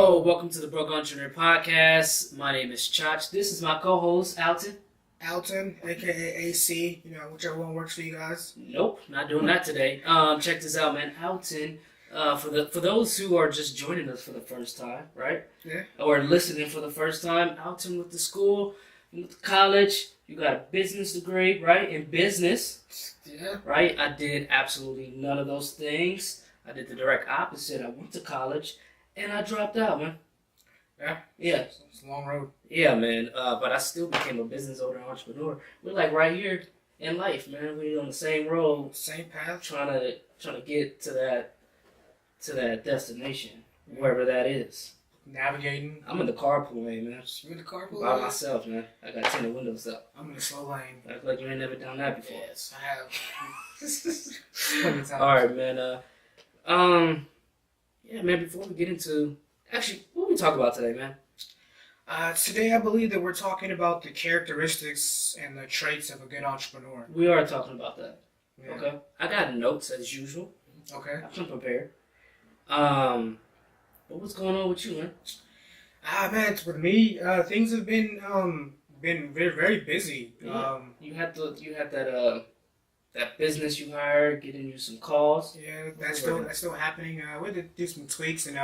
Yo, welcome to the Broke Entrepreneur Podcast. My name is Chach. This is my co-host, Alton. Alton, aka AC, whichever one works for you guys. Nope, not doing that today. Check this out, man. Alton, for those who are just joining us for the first time, right? Yeah. Or listening for the first time, Alton went to school, went to college. You got a business degree, right? In business. Yeah. Right? I did absolutely none of those things. I did the direct opposite. I went to college. And I dropped out, man. Yeah. It's a long road. Yeah, man. But I still became a business owner and entrepreneur. We're like right here in life, man. We're on the same road, same path, trying to get to that destination, wherever that is. Navigating. I'm in the carpool lane, man. You in the carpool by lane? myself, man. I got tinted windows up. I'm in the slow lane. Act like you ain't never done that before. Yes, I have. Plenty of times. All right, man. Yeah, man. Before we get into actually, what we talk about today, man? Today, I believe that we're talking about the characteristics and the traits of a good entrepreneur. We are talking about that. Yeah. Okay. I got notes as usual. Okay. I'm prepared. But what's going on with you, man? Man, with me, things have been very, very busy. Yeah. You had that business you hired getting you some calls. Yeah, that's still happening. We had to do some tweaks and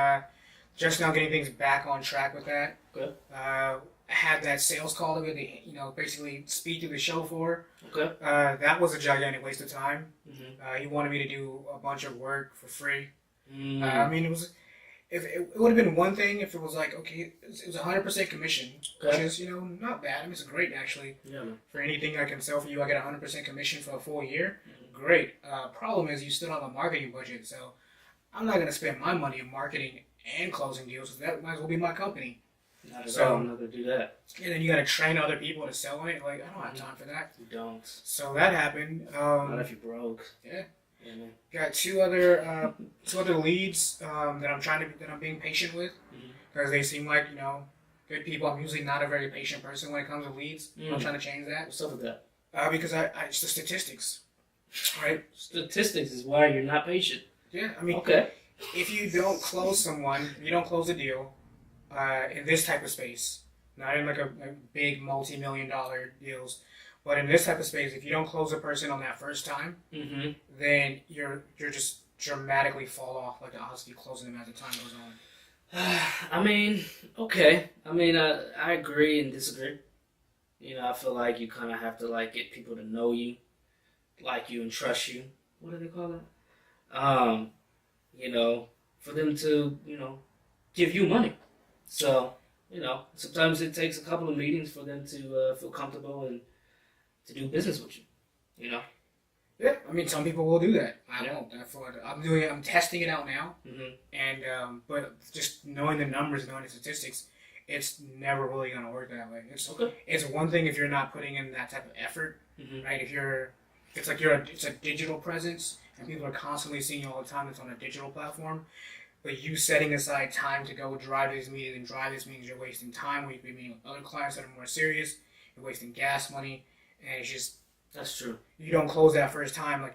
just now getting things back on track with that. Okay. I had that sales call that we had to, basically speak to the show for. Okay. That was a gigantic waste of time. Mm-hmm. He wanted me to do a bunch of work for free. Mm. I mean, it would have been one thing if it was like, okay, it was 100% commission, Okay. which is, not bad. I mean, it's great, actually. Yeah, man. For anything I can sell for you, I get 100% commission for a full year. Great. Problem is, you still have a marketing budget, so I'm not going to spend my money on marketing and closing deals, so that might as well be my company. Not at all. I'm not going to do that. And then you got to train other people to sell it. Like, I don't have time for that. You don't. So that happened. Not if you're broke. Yeah. Yeah, man. Got two other leads that I'm being patient with because they seem like good people. I'm usually not a very patient person when it comes to leads. I'm trying to change that. What's up with that? Because it's the statistics, right? Statistics is why you're not patient. Yeah, I mean, okay. If you don't close someone, you don't close a deal in this type of space, not in like a big multi-million-dollar deals. But in this type of space, if you don't close a person on that first time, then you're just dramatically fall off. Like the odds of you closing them as the time goes on. I mean, okay. I mean, I agree and disagree. I feel like you kind of have to get people to know you, like you and trust you. What do they call it? For them to give you money. So sometimes it takes a couple of meetings for them to feel comfortable and to do business with you, Yeah, I mean, some people will do that. I Yeah. won't. I'm doing it. I'm testing it out now, Mm-hmm. and but just knowing the numbers, knowing the statistics, it's never really gonna work that way. Okay. It's one thing if you're not putting in that type of effort, right? It's a digital presence, and people are constantly seeing you all the time. It's on a digital platform, but you setting aside time to go drive these meetings, you're wasting time. We've been meeting with other clients that are more serious. You're wasting gas money. And it's just, That's true. you don't close that first time,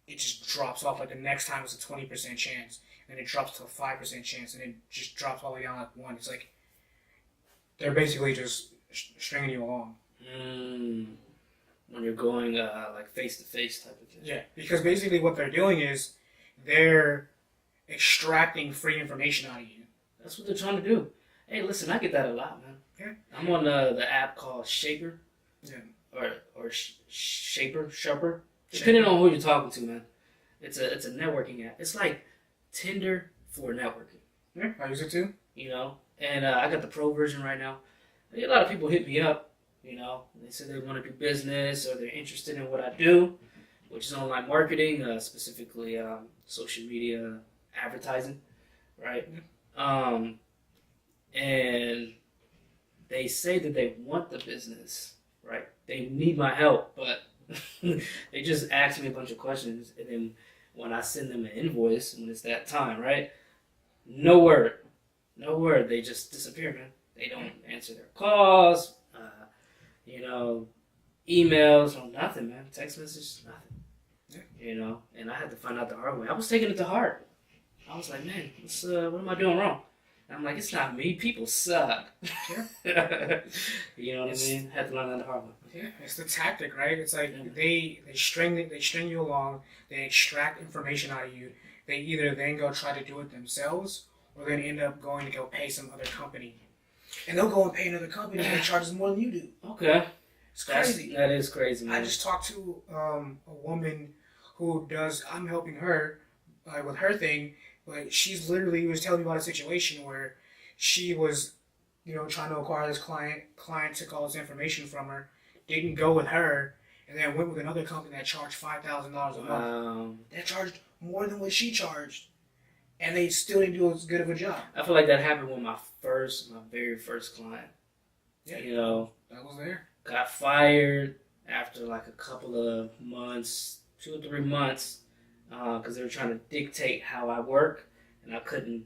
it just drops off. Like the next time it's a 20% chance, and it drops to a 5% chance, and it just drops all the way down like 1. It's like they're basically just stringing you along. When you're going face to face type of thing. Yeah, because basically what they're doing is they're extracting free information out of you. That's what they're trying to do. Hey, listen, I get that a lot, man. Yeah. I'm on the app called Shaper. Yeah. Or shaper, depending on who you're talking to, man. It's a networking app. It's like Tinder for networking. Yeah, I use it too. And I got the pro version right now. A lot of people hit me up. They say they want to do business or they're interested in what I do, which is online marketing, specifically social media advertising, right? And they say that they want the business, right? They need my help, but they just ask me a bunch of questions, and then when I send them an invoice, when it's that time, right? No word. They just disappear, man. They don't answer their calls, emails, or nothing, man. Text messages, nothing. Yeah. And I had to find out the hard way. I was taking it to heart. I was like, man, what am I doing wrong? And I'm like, it's not me. People suck. Yeah. You know what I mean? Had to learn that the hard way. Yeah, it's the tactic, right? It's like Yeah. they string you along, they extract information out of you. They either then go try to do it themselves, or then end up going to go pay some other company, and they'll go and pay another company that charges more than you do. Okay. It's crazy. That is crazy, man. I just talked to a woman who does. I'm helping her with her thing, but she's literally was telling me about a situation where she was, trying to acquire this client. Client took all this information from her, didn't go with her, and then went with another company that charged $5,000 a month. That charged more than what she charged, and they still didn't do as good of a job. I feel like that happened with my very first client. Yeah, that was there. Got fired after like a couple of months, 2 or 3 months, because they were trying to dictate how I work, and I couldn't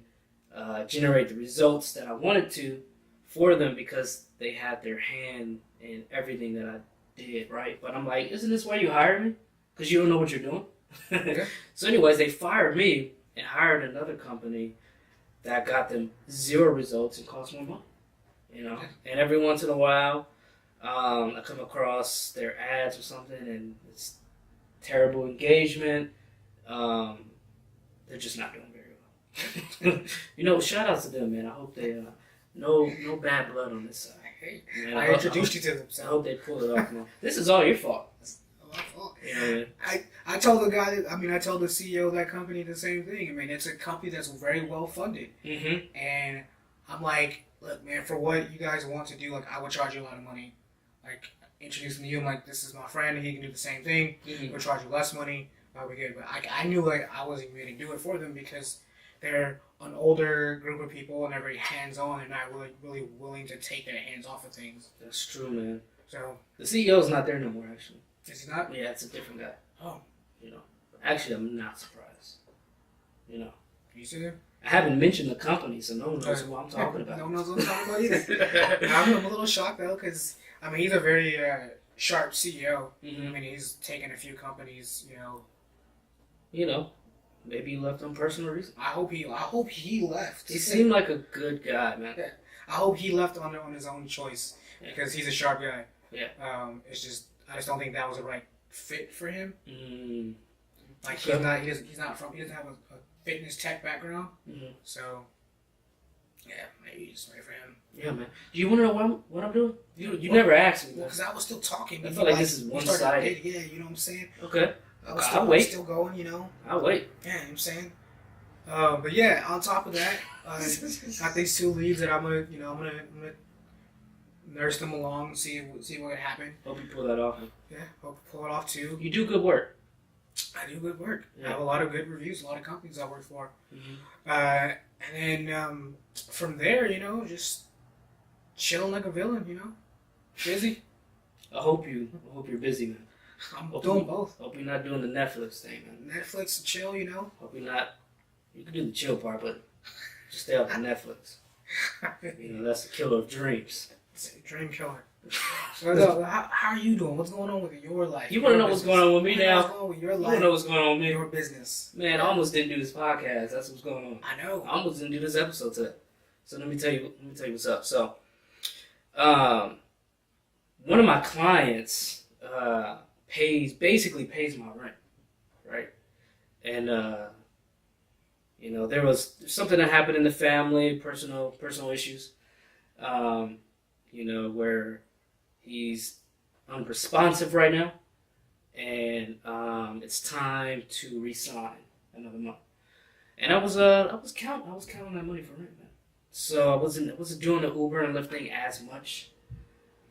generate the results that I wanted to for them because they had their hand in everything that I did, right? But I'm like, isn't this why you hired me? Because you don't know what you're doing? Yeah. So anyways, they fired me and hired another company that got them 0 results and cost more money. And every once in a while, I come across their ads or something, and it's terrible engagement. They're just not doing very well. Shout outs to them, man. I hope they no bad blood on this side. Man, I introduced you to them. I hope they pull it off, man. This is all your fault. It's my fault. I told the guy. I told the CEO of that company the same thing. I mean, it's a company that's very well funded, and I'm like, look, man, for what you guys want to do, like, I would charge you a lot of money. Like, introducing you, I'm like, this is my friend, and he can do the same thing. We'll charge you less money, but we're good. But I knew, like, I wasn't going to do it for them because they're an older group of people and they're very hands-on and not really willing to take their hands off of things. That's true, man. So the CEO's not there no more, actually. Is he not? Yeah, it's a different guy. Oh. Actually, I'm not surprised. You see him? I haven't mentioned the company, so no one knows who I'm talking about. No one knows what I'm talking about either. I'm a little shocked, though, because, he's a very sharp CEO. He's taken a few companies, Maybe he left on personal reasons. I hope he left. He seemed like a good guy, man. Yeah. I hope he left on his own choice because he's a sharp guy. Yeah. I just don't think that was the right fit for him. Like he doesn't have a fitness tech background. So yeah, maybe it's right for him. Yeah, man. Do you want to know what I'm doing? You never asked me. Well, because I was still talking. I feel like this is one-sided. Yeah, you know what I'm saying? Okay. I'll wait. Still going, I'll wait. Yeah, you know what I'm saying? But yeah, on top of that, got these 2 leads that I'm gonna nurse them along, see what happen. Hope you pull that off. Yeah, hope you pull it off too. You do good work. I do good work. Yeah. I have a lot of good reviews, a lot of companies I work for. And then from there, just chilling like a villain, busy. I hope you're busy, man. I'm doing both. Hope you're not doing the Netflix thing, man. Netflix and chill, Hope you're not. You can do the chill part, but just stay off the Netflix. That's the killer of dreams. It's a dream killer. So, how are you doing? What's going on with your life? You want to know what's going on with me now? What's going on with your life? You want to know what's going on with me? Your business. Man, I almost didn't do this podcast. That's what's going on. I know. I almost didn't do this episode today. So let me tell you what's up. So, one of my clients basically pays my rent, right? And there was something that happened in the family, personal issues, where he's unresponsive right now, and it's time to resign another month. And I was counting that money for rent, man. So I wasn't doing the Uber and Lyft thing as much,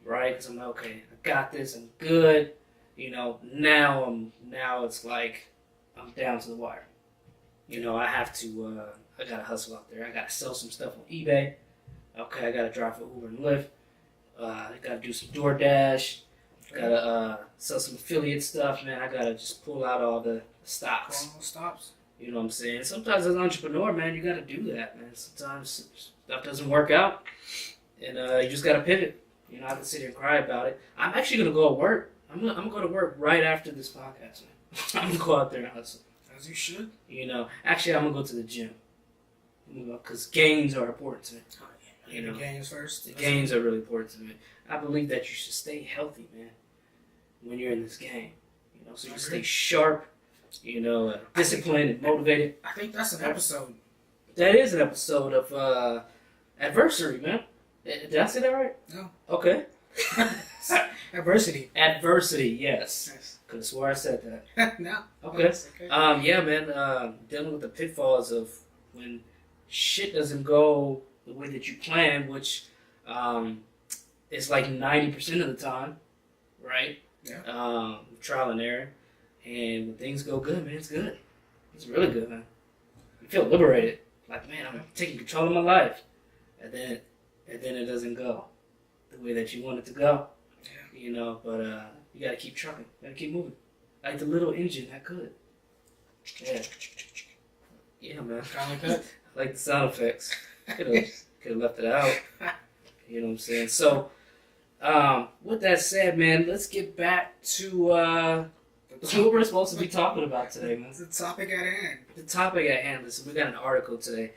right? Because I'm like, okay, I got this, I'm good. Now it's like I'm down to the wire. I have to. I gotta hustle out there. I gotta sell some stuff on eBay. Okay, I gotta drive for Uber and Lyft. I gotta do some DoorDash. Gotta sell some affiliate stuff, man. I gotta just pull out all the stops. All stops. You know what I'm saying? Sometimes as an entrepreneur, man, you gotta do that, man. Sometimes stuff doesn't work out, and you just gotta pivot. I have to sit here and cry about it. I'm actually gonna go to work. I'm gonna go to work right after this podcast, man. I'm gonna go out there and hustle. As you should. Actually, I'm gonna go to the gym. because gains are important to me. Oh, yeah. You know, the gains first. The gains are really important to me. I believe that you should stay healthy, man, when you're in this game. You know, so you stay sharp. You know, disciplined and motivated. I think that's an episode. That is an episode of Adversary, man. Did I say that right? No. Okay. Adversity. Adversity, yes. Could have swore I said that. No. Okay. Okay. Yeah, man. Dealing with the pitfalls of when shit doesn't go the way that you plan, which is like 90% of the time, right? Yeah. Trial and error. And when things go good, man, it's good. It's really good, man. You feel liberated. Like, man, I'm taking control of my life. And then it doesn't go the way that you want it to go. Yeah. You know, but you gotta keep trucking. You gotta keep moving. Like the little engine that could. Yeah. Yeah, man. Kind of like that. I like the sound effects. Could have left it out. You know what I'm saying? So, with that said, man, let's get back to what we're supposed to be talking about today, man. The topic at hand. The topic at hand. Listen, we got an article today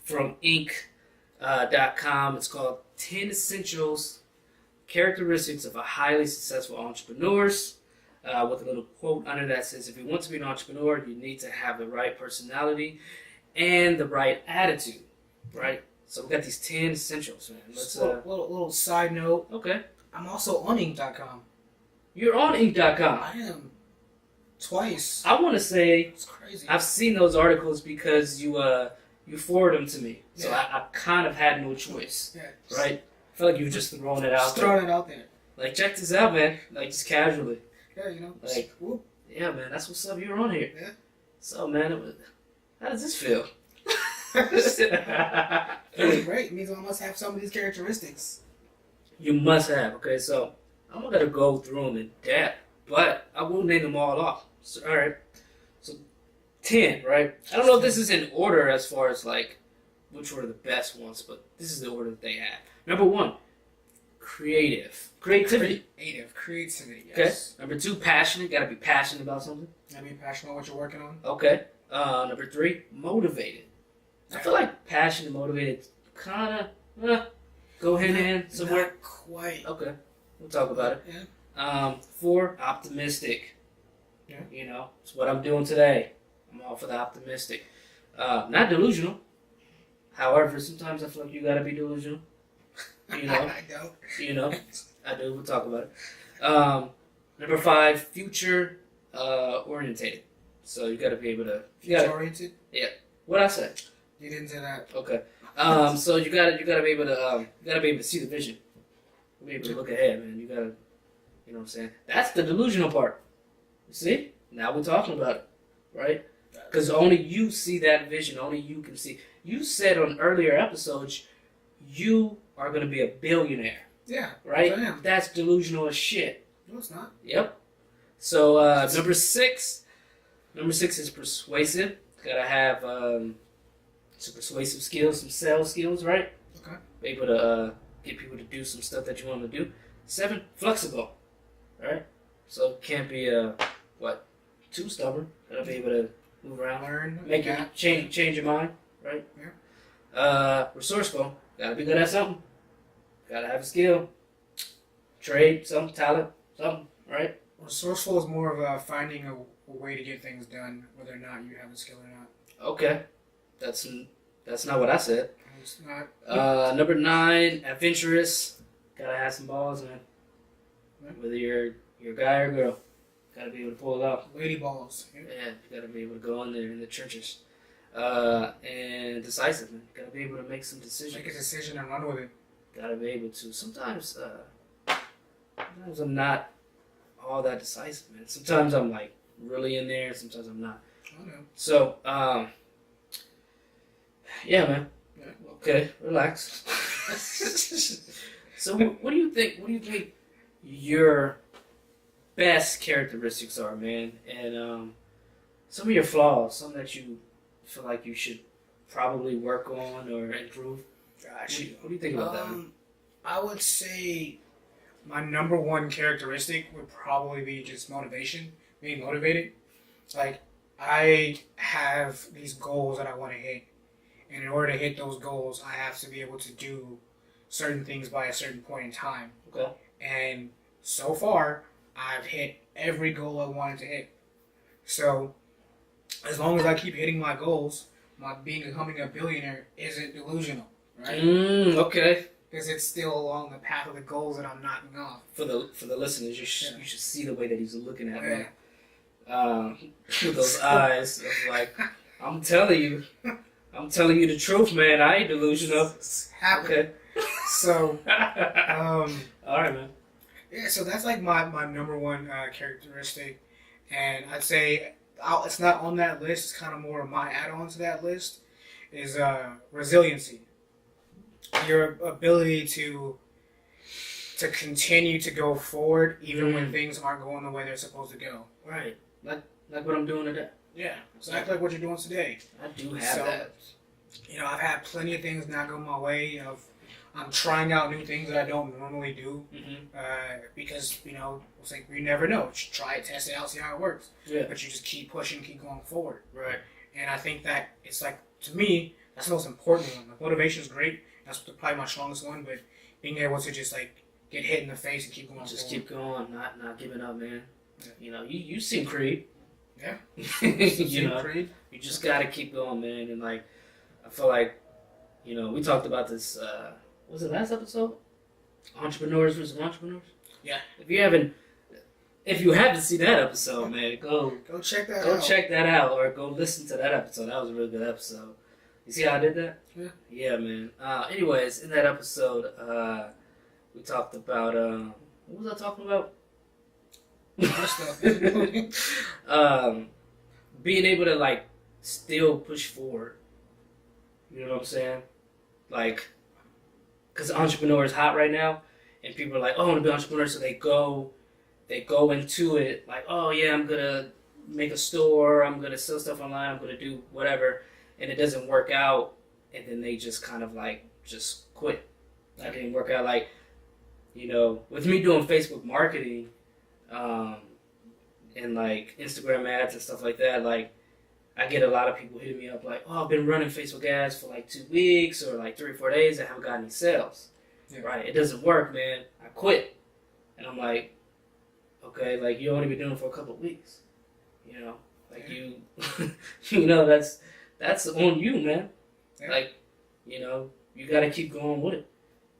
from Inc.com. It's called 10 Essentials Characteristics of a Highly Successful Entrepreneurs. With a little quote under that says, if you want to be an entrepreneur, you need to have the right personality and the right attitude, right? So we got these 10 essentials, man. Let's little side note. Okay. I'm also on Inc.com. You're on Inc.com. I am. Twice. I want to say it's crazy. I've seen those articles because you forward them to me, so yeah. I kind of had no choice. Yeah. Right? I feel like you were just throwing it out. Just throwing it out there. Like, check this out, man. Like, just casually. Yeah, you know. Like, whoop. Yeah, man. That's what's up. You're on here. Yeah. So, man, how does this feel? Feels great. It means I must have some of these characteristics. You must have. Okay, so I'm gonna go through them in depth, but I will name them all off. So, all right. So 10, right? I don't know if this is in order as far as like which were the best ones, but this is the order that they have. Number 1, creativity. Creativity. Yes. Okay. Number 2, passionate. Got to be passionate about something. Gotta be passionate about what you're working on. Okay. Number 3, motivated. I feel like passion and motivated kind of go hand in hand somewhere. Not quite. Okay. We'll talk about it. Yeah. 4, optimistic. Yeah. You know, it's what I'm doing today. I'm all for the optimistic. Not delusional. However, sometimes I feel like you gotta be delusional. You know? I don't. You know? I do. We'll talk about it. Number 5, future orientated. So you gotta be able to... Future oriented? Yeah. What'd I say? You didn't say that. Okay. So you gotta be able to see the vision. Be able to look ahead, man. You gotta, you know what I'm saying? That's the delusional part. See? Now we're talking about it, right? Because only you see that vision. Only you can see. You said on earlier episodes, you are going to be a billionaire. Yeah. Right? I am. That's delusional as shit. No, it's not. Yep. So, number 6 is persuasive. Gotta have some persuasive skills, some sales skills, right? Okay. Be able to get people to do some stuff that you want them to do. 7, flexible, right? So can't be too stubborn. Gotta be able to move around, learn, make you change your mind, right? Yeah. Resourceful. Gotta be good at something. Gotta have a skill. Trade, some talent, something, right? Resourceful is more of finding a way to get things done, whether or not you have the skill or not. Okay, that's not what I said. It's not. Number 9, adventurous. Gotta have some balls, man. Whether you're a guy or a girl, gotta be able to pull it off. Lady balls. Yeah, you gotta be able to go in there in the trenches. And decisive, man. Gotta be able to make some decisions. Make a decision and run with it. Gotta be able to. Sometimes I'm not all that decisive, man. Sometimes I'm like really in there. Sometimes I'm not. I know. So, yeah, man. Yeah. Okay, relax. So, what do you think? What do you think your best characteristics are, man? And some of your flaws, some that you feel like you should probably work on or improve. What do you think about that, man? I would say my number 1 characteristic would probably be just motivation, being motivated. Like, I have these goals that I want to hit, And in order to hit those goals, I have to be able to do certain things by a certain point in time. Okay. And so far, I've hit every goal I wanted to hit. So, as long as I keep hitting my goals, becoming a billionaire isn't delusional, right? Okay. Because it's still along the path of the goals that I'm knocking off. For the listeners, you should see the way that he's looking at me. With those eyes of like, I'm telling you the truth, man. I ain't delusional. Okay. So, all right, man. Yeah, so that's like my number one characteristic, and I'd say it's not on that list. It's kind of more of my add-on to that list is resiliency. Your ability to continue to go forward even when things aren't going the way they're supposed to go. Right, like what I'm doing today. Yeah, exactly like what you're doing today. I do have that. I've had plenty of things not go my way. I'm trying out new things that I don't normally do because, it's like you never know. Just try it, test it out, see how it works. Yeah. But you just keep pushing, keep going forward. Right. And I think that it's like, to me, that's the most important one. Like, motivation is great. That's probably my strongest one. But being able to just like get hit in the face and keep going forward. Just keep going, not giving up, man. Yeah. You seen Creed. Yeah. Creed. You just gotta keep going, man. And like, I feel like, we talked about this. Was it last episode? Entrepreneurs versus entrepreneurs. Yeah. If you haven't seen that episode, man, go check that out. Go check that out, or go listen to that episode. That was a really good episode. You see how I did that? Yeah. Yeah, man. Anyways, in that episode, we talked about what was I talking about? Being able to like still push forward. You know what I'm saying? Like, because entrepreneur is hot right now, and people are like, "Oh, I want to be an entrepreneur," so they go into it like, "Oh yeah, I'm gonna make a store, I'm gonna sell stuff online, I'm gonna do whatever," and it doesn't work out, and then they just kind of like just quit. That didn't work out. Like, with me doing Facebook marketing, and like Instagram ads and stuff like that, like, I get a lot of people hitting me up like, "Oh, I've been running Facebook ads for like 2 weeks or like 3 or 4 days. I haven't got any sales." Yeah. Right? It doesn't work, man. I quit. And I'm like, okay, like, you only been doing it for a couple of weeks. Like, that's on you, man. Yeah. Like, you got to keep going with it.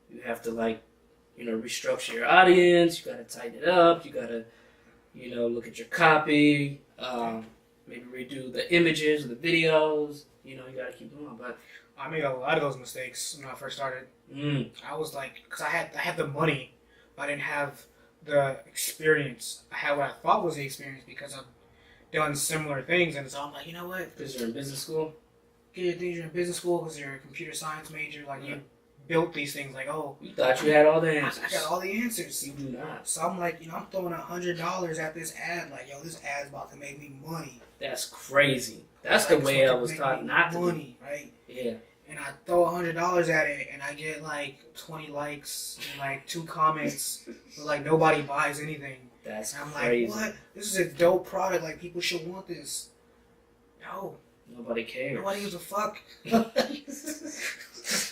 You have to, like, restructure your audience. You got to tighten it up. You got to, look at your copy. Maybe redo the images or the videos. You got to keep going. But I made a lot of those mistakes when I first started. I was like, because I had the money, but I didn't have the experience. I had what I thought was the experience because I've done similar things, and so I'm like, you know what? Because you're in business school? You're in business school because you're a computer science major. Like, you built these things. Like, oh, you thought you had all the answers. I got all the answers. You do not. So I'm like, I'm throwing $100 at this ad. Like, yo, this ad's about to make me money. That's crazy. That's the way I was taught not to. Money, right? Yeah. And I throw $100 at it, and I get like 20 likes and like 2 comments, but like nobody buys anything. That's and I'm crazy. like, what? This is a dope product. Like, people should want this. No. Nobody cares. Nobody gives a fuck.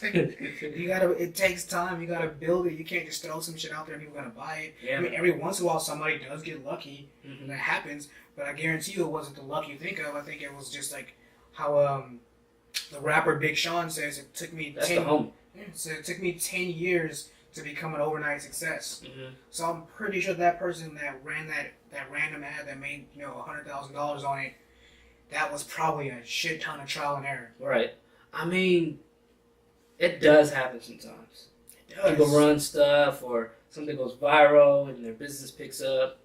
It takes time. You gotta build it. You can't just throw some shit out there and people are gonna buy it. Yeah. I mean, every once in a while somebody does get lucky, and that happens. But I guarantee you it wasn't the luck you think of. I think it was just like how the rapper Big Sean says it took me 10 years to become an overnight success. So I'm pretty sure that person that ran that random ad that made $100,000 on it, that was probably a shit ton of trial and error. Right. I mean, it does happen sometimes. It does. People run stuff or something goes viral and their business picks up.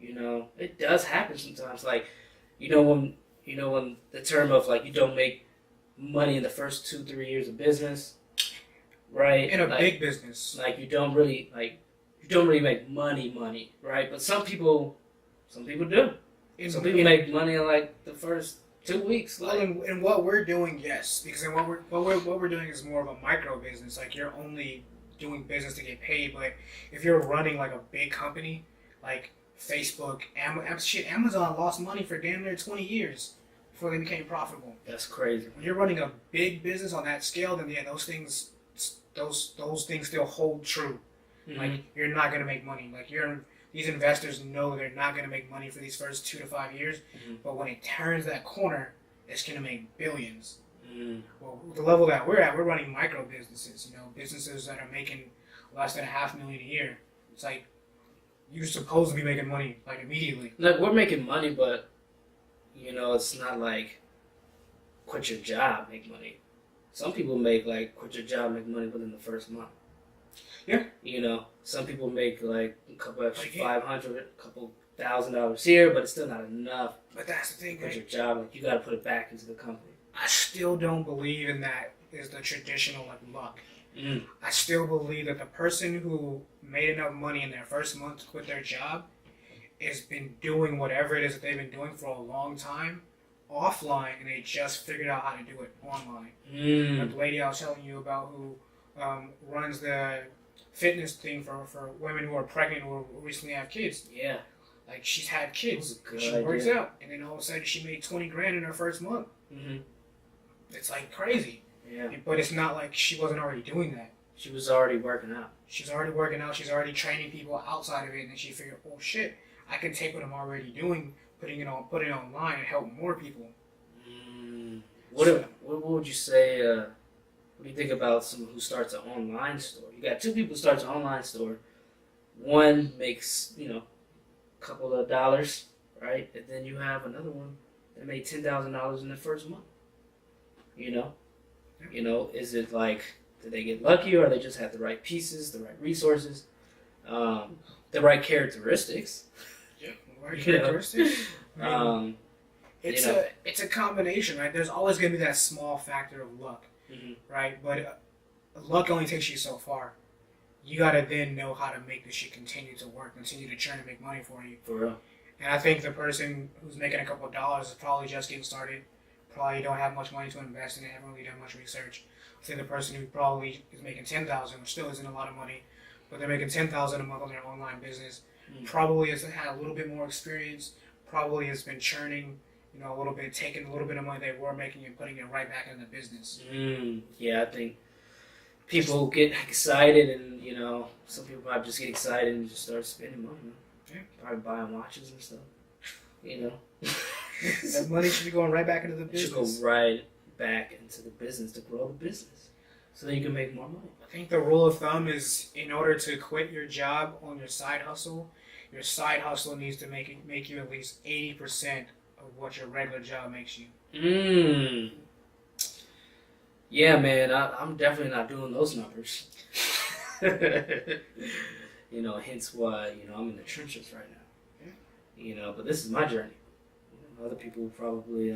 It does happen sometimes. Like, when the term of like you don't make money in the first 2-3 years of business, right? In a big business, like you don't really make money, right? But some people do. Some people make money in like the first 2 weeks. Well, in what we're doing, yes, because in what we're doing is more of a micro business. Like, you're only doing business to get paid. But if you're running like a big company, like Facebook, Amazon lost money for damn near 20 years. before they became profitable. That's crazy. When you're running a big business on that scale, then yeah, those things still hold true. Mm-hmm. Like, you're not gonna make money. Like, these investors know they're not gonna make money for these first 2 to 5 years, but when it turns that corner, it's gonna make billions. Well, the level that we're at, we're running micro businesses. Businesses that are making less than $500,000 a year. It's like, you're supposed to be making money like immediately. Like, we're making money, but it's not like quit your job, make money. Some people make like quit your job, make money within the first month. Yeah. Some people make like a couple extra $500, a couple $1,000 here, but it's still not enough. But that's the thing. Quit your job, like you got to put it back into the company. I still don't believe in that is the traditional luck. Mm. I still believe that the person who made enough money in their first month to quit their job has been doing whatever it is that they've been doing for a long time offline, and they just figured out how to do it online. Like the lady I was telling you about who runs the fitness thing for women who are pregnant or recently have kids. Yeah. Like, she's had kids. She idea. works out. And then all of a sudden she made $20,000 in her first month. Mm-hmm. It's like crazy. Yeah. But it's not like she wasn't already doing that. She was already working out. She's already working out. She's already training people outside of it. And then she figured, oh shit, I can take what I'm already doing, put it online and help more people. What would you say, what do you think about someone who starts an online store? You got two people who starts an online store. One makes, a couple of dollars, right? And then you have another one that made $10,000 in the first month. Is it like, did they get lucky, or they just have the right pieces, the right resources, the right characteristics? Yeah, the right characteristics. It's it's a combination, right? There's always going to be that small factor of luck, right? But luck only takes you so far. You got to then know how to make this shit continue to work, continue to churn and make money for you. For real. And I think the person who's making a couple of dollars is probably just getting started, probably don't have much money to invest in it, haven't really done much research. I think the person who probably is making $10,000, which still isn't a lot of money, but they're making $10,000 a month on their online business, probably has had a little bit more experience, probably has been churning, a little bit, taking a little bit of money they were making and putting it right back into the business. Yeah, I think people get excited, and some people probably just get excited and just start spending money. Yeah. Probably buying watches and stuff. That money should be going right back into the business. It should go right back into the business to grow the business, so that you can make more money. I think the rule of thumb is, in order to quit your job on your side hustle needs to make you at least 80% of what your regular job makes you. Yeah, man, I'm definitely not doing those numbers. Hence why, I'm in the trenches right now. Yeah. But this is my journey. Other people probably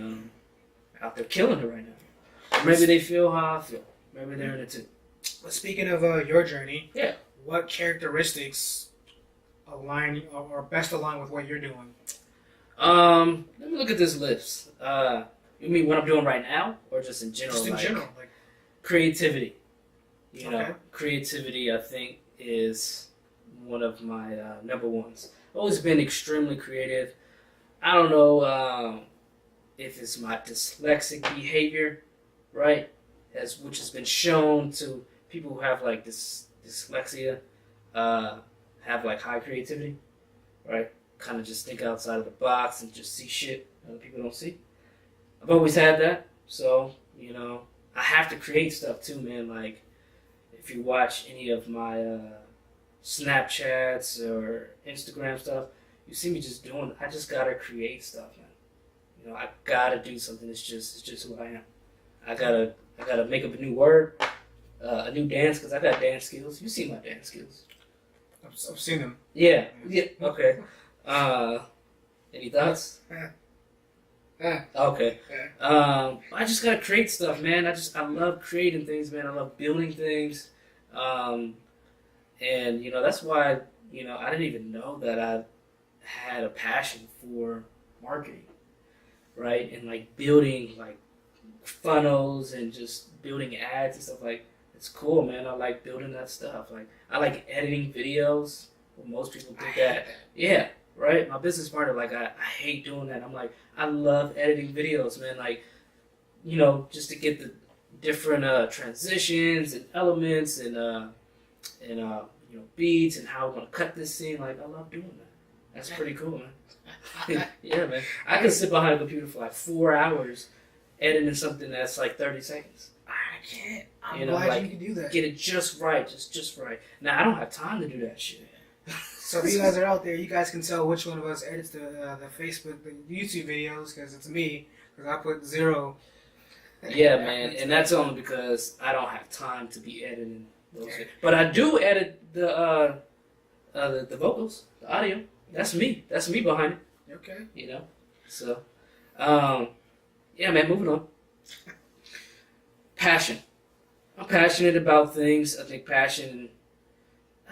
out there killing it right now. Or maybe they feel how I feel. Maybe they're in it too. But speaking of your journey, yeah, what characteristics align or best align with what you're doing? Let me look at this list. You mean what I'm doing right now, or just in general? Just in general, like creativity. Okay. Creativity, I think, is one of my number ones. Always been extremely creative. I don't know if it's my dyslexic behavior, right? Which has been shown to people who have like dyslexia, have like high creativity, right? Kind of just think outside of the box and just see shit other people don't see. I've always had that, so I have to create stuff too, man. Like, if you watch any of my Snapchats or Instagram stuff, you see me just doing it. I just gotta create stuff, man. I gotta do something. It's just who I am. I gotta make up a new word, a new dance, because I got dance skills. You see my dance skills. I've seen them. Yeah. Okay. Any thoughts? Okay. I just gotta create stuff, man. I love creating things, man. I love building things, and that's why I didn't even know that I had a passion for marketing, right? And like building like funnels and just building ads and stuff. Like, it's cool, man. I like building that stuff. Like, I like editing videos. Well, most people think that. Yeah. right? My business partner, like, I hate doing that. I'm like, I love editing videos, man. Like, just to get the different transitions and elements and beats and how we're gonna cut this scene. Like, I love doing that. That's pretty cool, man. Yeah, man. I can sit behind a computer for like 4 hours editing something that's like 30 seconds. I can't. I'm glad you can do that. Get it just right, just right. Now, I don't have time to do that shit. So if you guys are out there, you guys can tell which one of us edits the Facebook, the YouTube videos, because it's me, because I put 0. Yeah, man, and that's only because I don't have time to be editing those. But I do edit the vocals, the audio. That's me. That's me behind it. Okay. So, yeah, man. Moving on. Passion. I'm passionate about things. I think passion.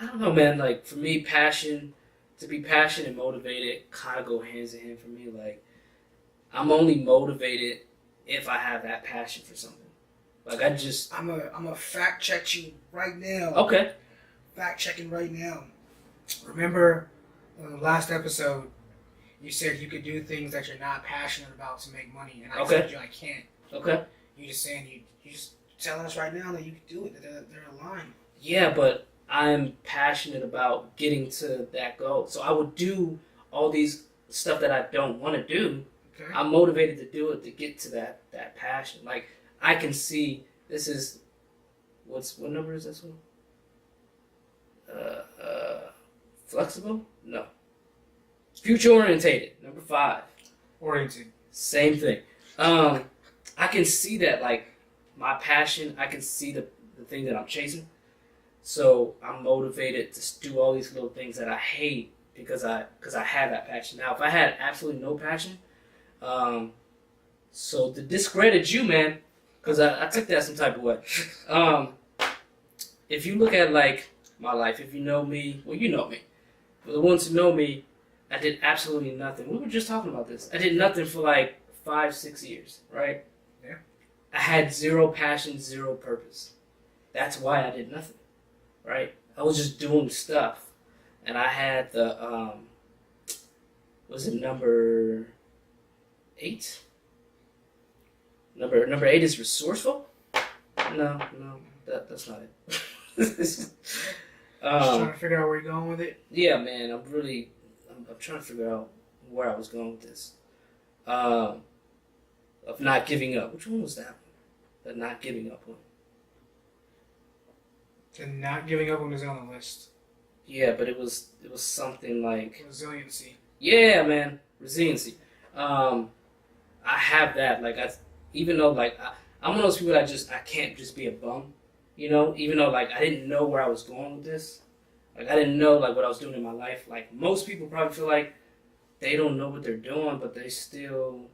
I don't know, man. Like, for me, to be passionate and motivated kind of go hands in hand for me. Like, I'm only motivated if I have that passion for something. Like, I'm a fact check you right now. Okay. Fact checking right now. Remember, in the last episode, you said you could do things that you're not passionate about to make money, and I said I can't. Okay. You just saying you just telling us right now that you can do it. That they're aligned. Yeah, but I'm passionate about getting to that goal. So I would do all these stuff that I don't want to do. Okay. I'm motivated to do it to get to that passion. Like, I can see this is what number is this one? Flexible? No. Future orientated. Number 5. Oriented. Same thing. I can see that, like, my passion. I can see the thing that I'm chasing. So I'm motivated to do all these little things that I hate because I have that passion. Now, if I had absolutely no passion, so to discredit you, man, because I took that some type of way. If you look at, like, my life, if you know me, well, you know me. For the ones who know me, I did absolutely nothing. We were just talking about this. I did nothing for like 5-6 years, right? Yeah. I had 0 passion, 0 purpose. That's why I did nothing, right? I was just doing stuff. And I had the, was it number 8? Number 8 is resourceful? No, that's not it. Just trying to figure out where you're going with it. Yeah, man, I'm trying to figure out where I was going with this. Of not giving up. Which one was that one? The not giving up one. The not giving up one is on the list. Yeah, but it was something like resiliency. Yeah, man, resiliency. I have that. Like, even though, like, I'm one of those people that I can't just be a bum. Even though, like, I didn't know where I was going with this. Like, I didn't know, like, what I was doing in my life. Like, most people probably feel like they don't know what they're doing, but they still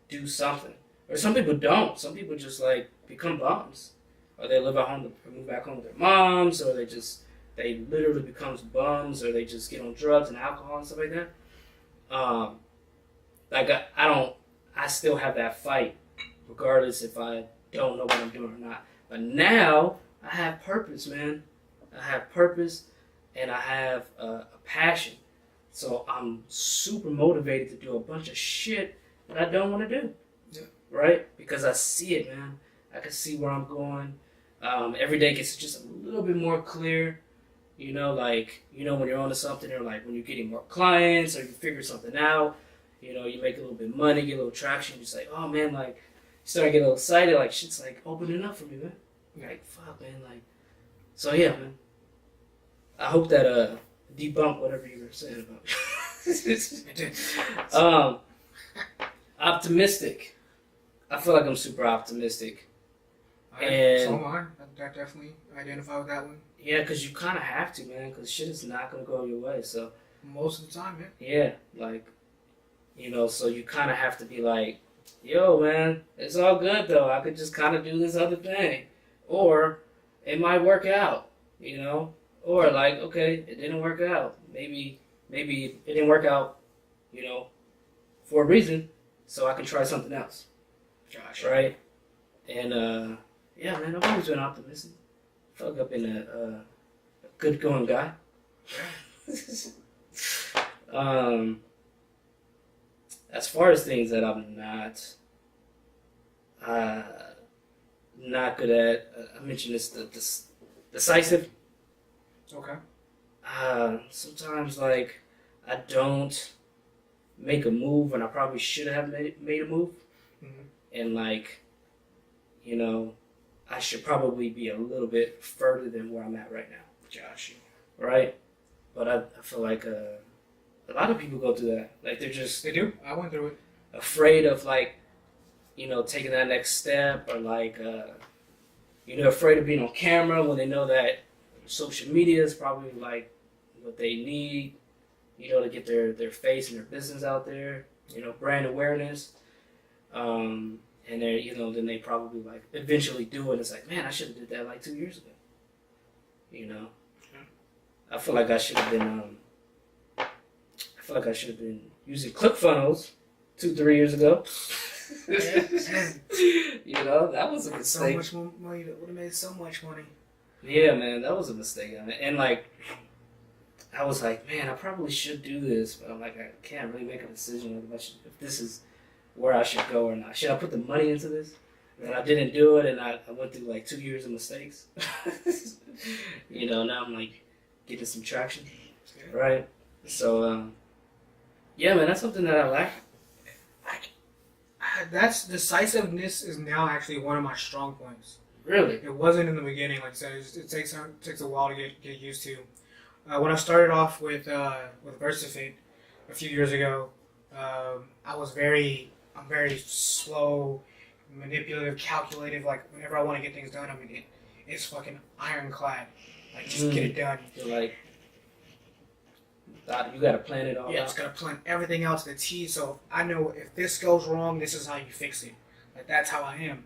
do something. Or some people don't. Some people just, like, become bums. Or they live at home, move back home with their moms, or they literally become bums, or they just get on drugs and alcohol and stuff like that. I still have that fight, regardless if I don't know what I'm doing or not. But now, I have purpose, man. I have purpose, and I have a passion. So I'm super motivated to do a bunch of shit that I don't want to do. Yeah. Right? Because I see it, man. I can see where I'm going. Every day gets just a little bit more clear. When you're onto something, or like when you're getting more clients, or you figure something out, you make a little bit of money, get a little traction, you're just like, oh man, like, you start to get a little excited, like, shit's like opening up for me, man. You're like, fuck, man, like, so yeah, man. I hope that debunked whatever you were saying about it. Optimistic. I feel like I'm super optimistic. So am I. I definitely identify with that one. Yeah, because you kind of have to, man, because shit is not going to go your way, so. Most of the time, man. Yeah, like, so you kind of have to be like, yo, man, it's all good, though. I could just kind of do this other thing. Or it might work out, Or, like, okay, it didn't work out. Maybe it didn't work out, for a reason, so I can try something else. Gosh. Right? And, yeah, man, I've always been optimistic. I feel like I've been a good-going guy. As far as things that I'm not good at, I mentioned this, decisive. Okay. Sometimes, like, I don't make a move when I probably should have made a move. Mm-hmm. And, like, you know, I should probably be a little bit further than where I'm at right now. Gosh. Right? But I feel like a lot of people go through that. Like, they're just They do. I went through it. afraid of, like, taking that next step, or, like, afraid of being on camera when they know that social media is probably, like, what they need, to get their face and their business out there, brand awareness. And they're, then they probably, like, eventually do it. It's like, man, I should have did that, like, 2 years ago. I feel like I should have been, using ClickFunnels 2-3 years ago. That was a mistake. So much money. That would have made so much money. Yeah, man, that was a mistake. And, like, I was like, man, I probably should do this, but I'm like, I can't really make a decision if this is where I should go or not. Should I put the money into this? And I didn't do it, and I went through, like, 2 years of mistakes. Now I'm, like, getting some traction, right? So, yeah, man, that's something that I lack. That's decisiveness is now actually one of my strong points. Really? It wasn't in the beginning, like I said. It takes a while to get used to. When I started off with Versafit a few years ago, I'm very slow, manipulative, calculative. Like, whenever I want to get things done, it's fucking ironclad. Like, just get it done. You're like, you gotta plan it all out. Yeah, just gotta plan everything out to the T. So I know if this goes wrong, this is how you fix it. Like, that's how I am.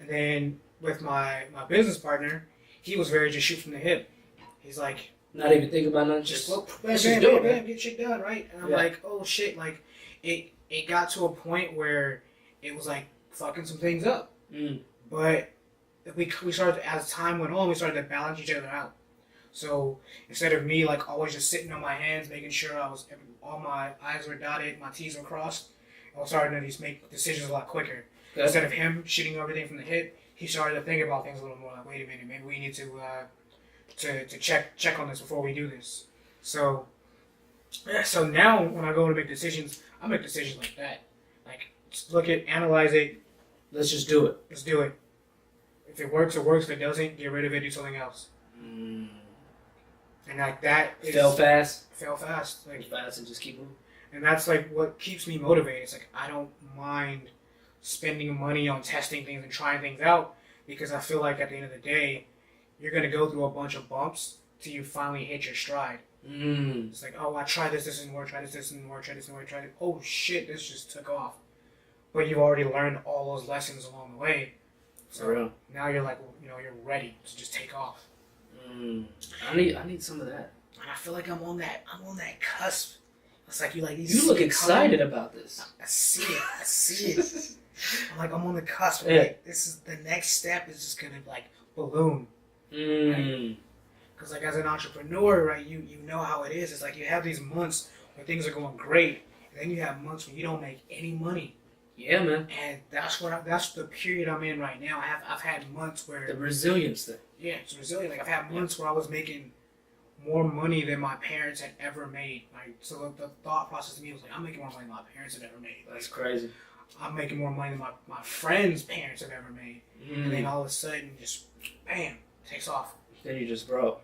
And then with my business partner, he was very just shoot from the hip. He's like, not even think about nothing. Just bam, get shit done, right? And I'm like, oh shit, like it got to a point where it was like fucking some things up. But we started, as time went on, we started to balance each other out. So instead of me, like, always just sitting on my hands, making sure all my I's were dotted, my T's were crossed, I was starting to just make decisions a lot quicker. Good. Instead of him shooting everything from the hip, he started to think about things a little more. Like, wait a minute, maybe we need to check on this before we do this. So now when I go to make decisions, I make decisions like that. Like, just analyze it. Let's just do it. Let's do it. If it works, it works. If it doesn't, get rid of it. Do something else. And like that is fail fast. Like, fast and just keep moving. And that's like what keeps me motivated. It's like, I don't mind spending money on testing things and trying things out, because I feel like at the end of the day, you're gonna go through a bunch of bumps till you finally hit your stride. It's like, oh, I tried this didn't work. Tried this didn't work. Tried this didn't work. Tried it. Oh shit, this just took off. But you've already learned all those lessons along the way. So now you're like, you're ready to just take off. I need some of that. And I feel like I'm on that cusp. It's like you look excited about this. I see it. I'm like, I'm on the cusp. Yeah. Like, this is the next step is just gonna, like, balloon. Right? Because, like, as an entrepreneur, right, you know how it is. It's like you have these months where things are going great, and then you have months when you don't make any money. Yeah, man. And that's the period I'm in right now. I've had months where the resilience thing. Yeah, it's resilient. Like, I've had months where I was making more money than my parents had ever made. Like, so the thought process to me was like, I'm making more money than my parents have ever made. That's crazy. I'm making more money than my friends' parents have ever made. And then all of a sudden, just bam, takes off. Then you just broke.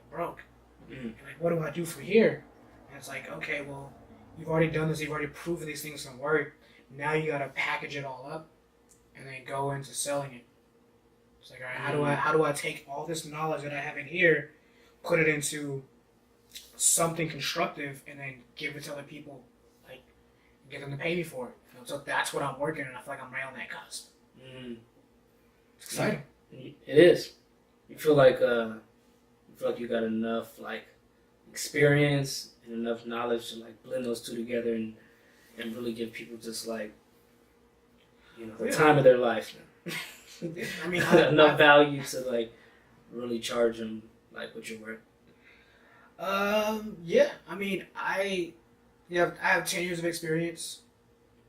And like, what do I do from here? And it's like, okay, well, you've already done this. You've already proven these things can work. Now you got to package it all up and then go into selling it. It's like, all right, how do I take all this knowledge that I have in here, put it into something constructive, and then give it to other people, like, get them to pay me for it. So that's what I'm working on. I feel like I'm right on that cusp. It's exciting. It is. You feel like you got enough, like, experience and enough knowledge to, like, blend those two together and really give people just, like, the time of their life. I mean, enough value to, like, really charge them, like, what you're worth. Yeah. I mean, Yeah, I have 10 years of experience.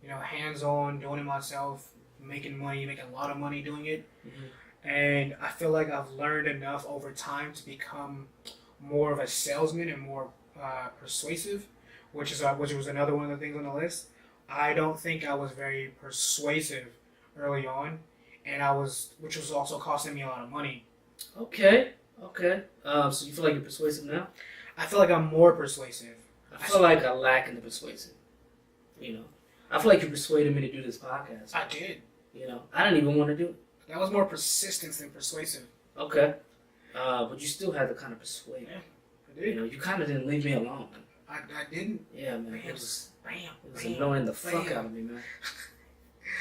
You know, hands-on, doing it myself, making money, making a lot of money doing it. Mm-hmm. And I feel like I've learned enough over time to become more of a salesman and more persuasive, which was another one of the things on the list. I don't think I was very persuasive early on, which was also costing me a lot of money. Okay. Okay. So you feel like you're persuasive now? I feel like I'm more persuasive. I feel like I lack in the persuasive. You know, I feel like you persuaded me to do this podcast. I did. You know, I didn't even want to do it. That was more persistence than persuasive. Okay. But you still had to kind of persuade. Yeah, I did. You know, you kind of didn't leave me alone. I didn't. Yeah, man. Bam, It was bam, annoying the fuck out of me, man.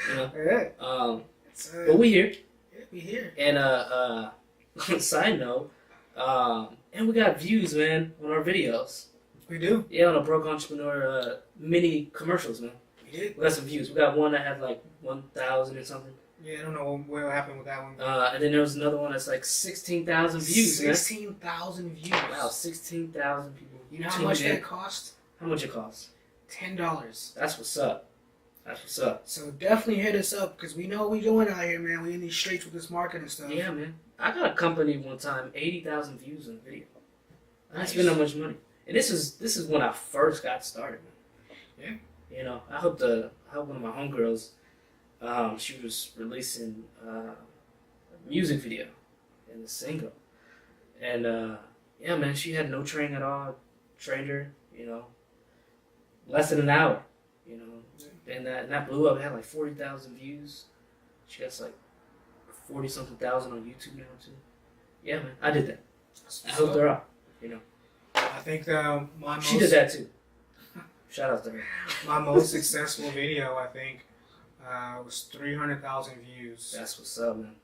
You know. Yeah. But we here. Yeah, we here. And side note, and we got views, man, on our videos. We do. Yeah, on a broke entrepreneur mini commercials, man. We did. We got some views. We got one that had like 1,000 or something. Yeah, I don't know what happened with that one. And then there was another one that's like 16,000 views. 16,000 views. Wow, 16,000 people. You know how much that cost? How much it costs? $10. That's what's up. That's what's up. So definitely hit us up because we know what we doing out here, man. We in these streets with this marketing stuff. Yeah, man. I got a company one time, 80,000 views on a video. I didn't spend that much money. And this is when I first got started, man. Yeah. You know, I helped one of my homegirls. She was releasing a music video and a single. And yeah, man, she had no training at all. Trained her, you know, less than an hour, you know. And that blew up. It had like 40,000 views. She got like 40-something thousand on YouTube now too. Yeah, man, I did that. I helped her out, you know. I think she did that too. Shout out to her. My most successful video, I think, was 300,000 views. That's what's up, man.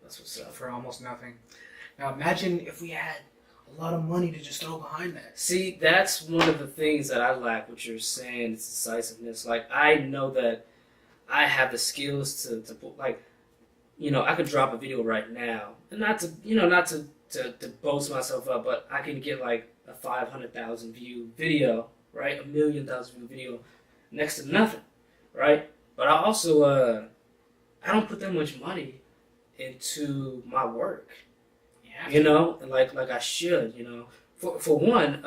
That's what's up. For almost nothing. Now imagine if we had a lot of money to just throw behind that. See, that's one of the things that I lack, what you're saying, is decisiveness. Like, I know that I have the skills to put, like, you know, I could drop a video right now. And not to boast myself up, but I can get, like, a 500,000 view video, right? 1,000,000 view video next to nothing, right? But I also, I don't put that much money into my work. You know, like I should, you know. For one,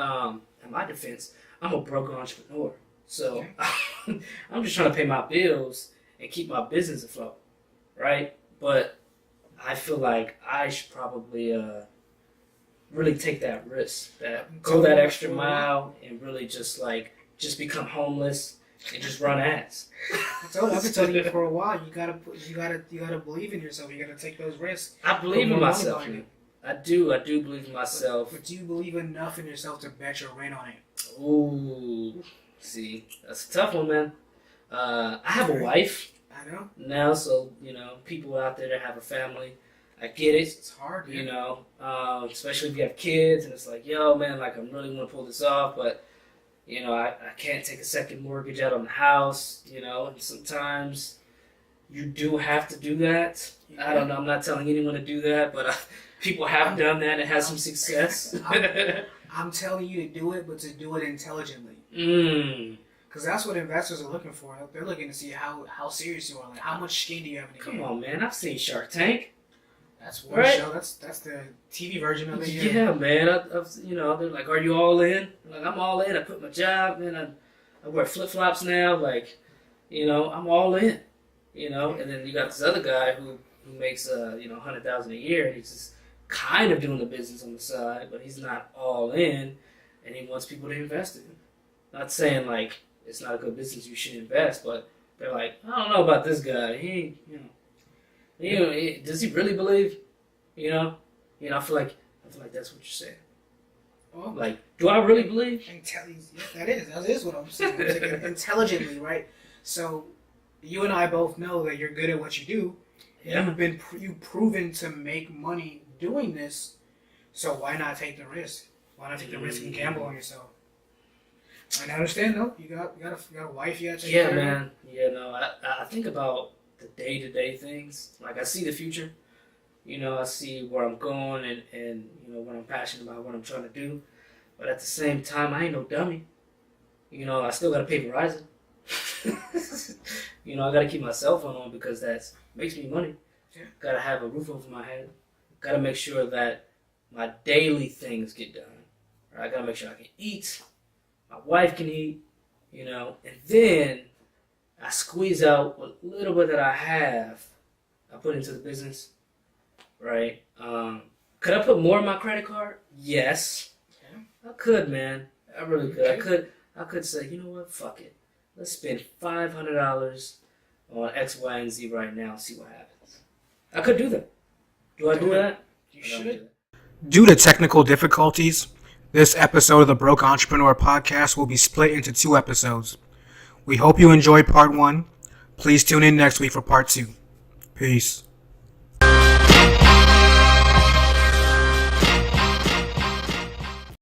in my defense, I'm a broke entrepreneur. So I'm just trying to pay my bills and keep my business afloat, right? But I feel like I should probably really take that risk, go that extra mile and really just become homeless and just run ads. I've been telling you for a while, you gotta believe in yourself. You gotta take those risks. I believe in myself, man. I do believe in myself. But do you believe enough in yourself to bet your rent on it? Ooh, see, that's a tough one, man. I have a wife. I know. Now, so, you know, people out there that have a family, I get it. It's hard, you know, especially if you have kids, and it's like, yo, man, like, I really want to pull this off, but, you know, I can't take a second mortgage out on the house, you know, and sometimes you do have to do that. I don't know, I'm not telling anyone to do that, but people have done that and had some success. I'm telling you to do it, but to do it intelligently. Because that's what investors are looking for. They're looking to see how serious you are. Like, how much skin do you have in the game? Come on, man. I've seen Shark Tank. That's one show. That's the TV version of it. Yeah, man. I've you know, they're like, are you all in? I'm like, I'm all in. I quit my job, man. I wear flip-flops now. Like, you know, I'm all in. You know, and then you got this other guy who makes, you know, $100,000 a year, and he's just kind of doing the business on the side, but he's not all in, and he wants people to invest in him. Not saying, like, it's not a good business, you should invest, but they're like, I don't know about this guy. He, you know, does he really believe? You know, I feel like that's what you're saying. Oh. Like, do I really believe? Yeah, that is what I'm saying. Like, intelligently, right? So, you and I both know that you're good at what you do. Yeah. You've proven to make money doing this, so why not take the risk? Why not take the risk and gamble on yourself? I understand though. You got a wife you got to take care of. Yeah, man. Yeah, no. I think about the day-to-day things. Like, I see the future. You know, I see where I'm going and you know what I'm passionate about, what I'm trying to do. But at the same time, I ain't no dummy. You know, I still gotta pay Verizon. You know, I gotta keep my cell phone on because that makes me money. Yeah. Gotta have a roof over my head. Gotta make sure that my daily things get done. Right? I gotta make sure I can eat. My wife can eat. You know, and then I squeeze out what little bit that I have. I put into the business. Right? Could I put more on my credit card? Yes. Yeah. I could, man. I really could. Okay. I could say, you know what? Fuck it. Let's spend $500 on X, Y, and Z right now and see what happens. I could do that. Do I do that? You should. Due to technical difficulties, this episode of the Broke Entrepreneur Podcast will be split into 2 episodes. We hope you enjoyed part 1. Please tune in next week for part 2. Peace.